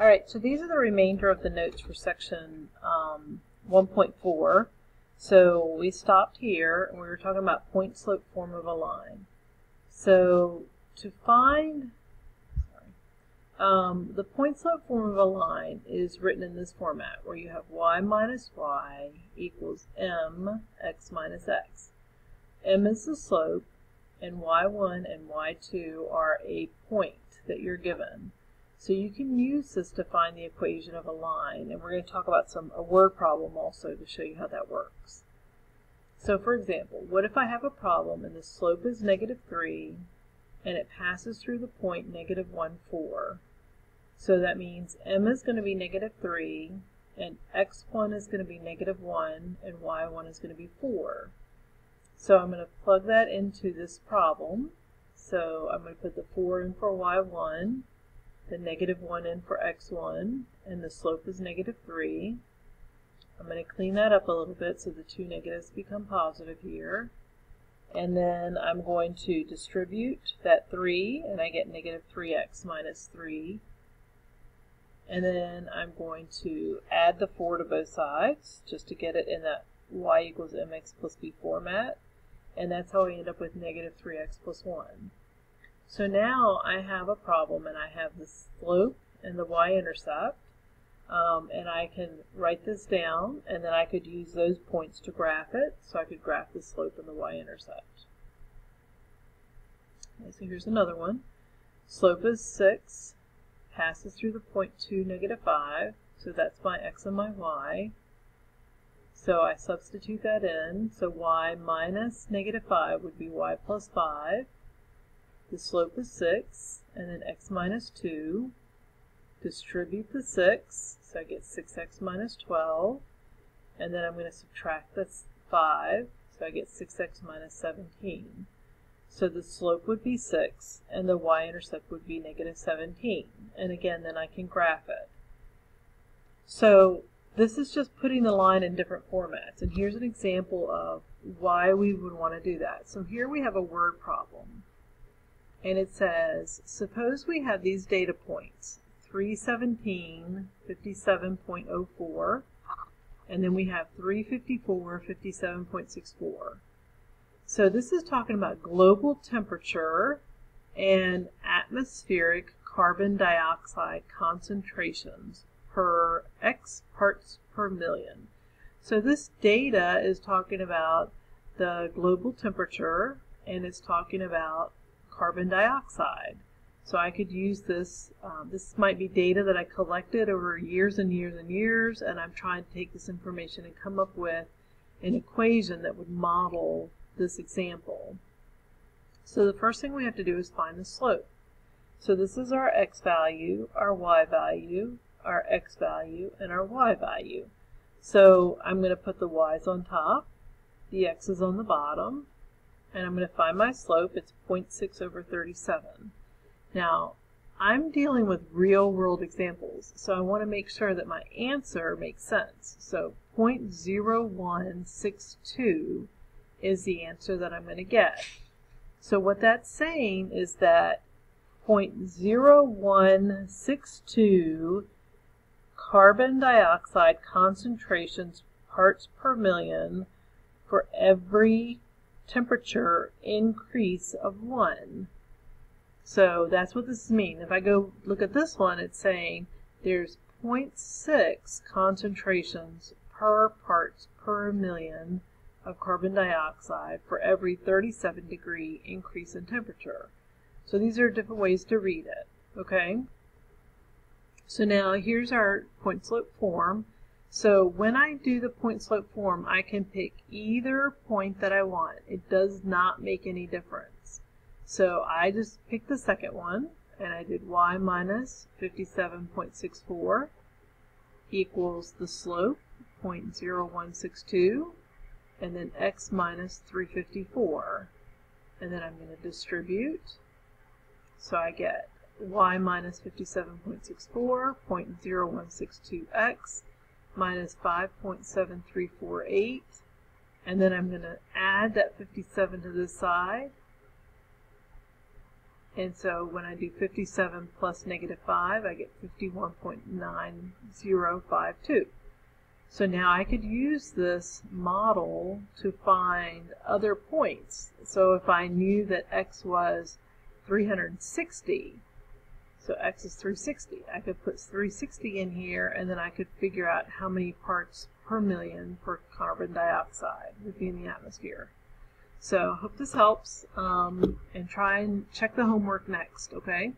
Alright, so these are the remainder of the notes for section 1.4. So we stopped here and we were talking about point slope form of a line. So to find the point slope form of a line is written in this format where you have y minus y equals mx minus x. M is the slope and y1 and y2 are a point that you're given. So you can use this to find the equation of a line, and we're going to talk about a word problem also to show you how that works. So for example, what if I have a problem and the slope is -3 and it passes through the point -1, 4. So that means m is going to be -3 and x1 is going to be -1 and y1 is going to be 4. So I'm going to plug that into this problem. So I'm going to put the 4 in for y1, the -1 in for x1, and the slope is -3. I'm going to clean that up a little bit so the two negatives become positive here. And then I'm going to distribute that 3, and I get -3x minus 3. And then I'm going to add the 4 to both sides, just to get it in that y equals mx plus b format. And that's how I end up with -3x plus 1. So now I have a problem, and I have the slope and the y-intercept, and I can write this down, and then I could use those points to graph it. So I could graph the slope and the y-intercept. Okay, so here's another one. Slope is 6, passes through the point 2, -5, so that's my x and my y. So I substitute that in, so y minus -5 would be y plus 5. The slope is 6, and then x minus 2. Distribute the 6, so I get 6x minus 12. And then I'm going to subtract the 5, so I get 6x minus 17. So the slope would be 6, and the y-intercept would be -17. And again, then I can graph it. So this is just putting the line in different formats. And here's an example of why we would want to do that. So here we have a word problem. And it says, suppose we have these data points, 317, 57.04, and then we have 354, 57.64. So this is talking about global temperature and atmospheric carbon dioxide concentrations per X parts per million. So this data is talking about the global temperature, and it's talking about carbon dioxide. So I could use this, this might be data that I collected over years and years and years, and I'm trying to take this information and come up with an equation that would model this example. So the first thing we have to do is find the slope. So this is our x value, our y value, our x value, and our y value. So I'm going to put the y's on top, the x's on the bottom, and I'm going to find my slope. It's 0.6 over 37. Now, I'm dealing with real-world examples, so I want to make sure that my answer makes sense. So 0.0162 is the answer that I'm going to get. So what that's saying is that 0.0162 carbon dioxide concentrations parts per million for every temperature increase of 1. So that's what this means. If I go look at this one, it's saying there's 0.6 concentrations per parts per million of carbon dioxide for every 37-degree increase in temperature. So these are different ways to read it, okay? So now here's our point slope form. So when I do the point slope form, I can pick either point that I want. It does not make any difference. So I just picked the second one, and I did y minus 57.64 equals the slope, 0.0162, and then x minus 354. And then I'm going to distribute. So I get y minus 57.64, 0.0162x, minus 5.7348, and then I'm going to add that 57 to this side, And so when I do 57 plus -5, I get 51.9052. So now I could use this model to find other points. So if I knew that x was 360, so x is 360, I could put 360 in here, and then I could figure out how many parts per million for carbon dioxide would be in the atmosphere. So I hope this helps, and try and check the homework next, okay?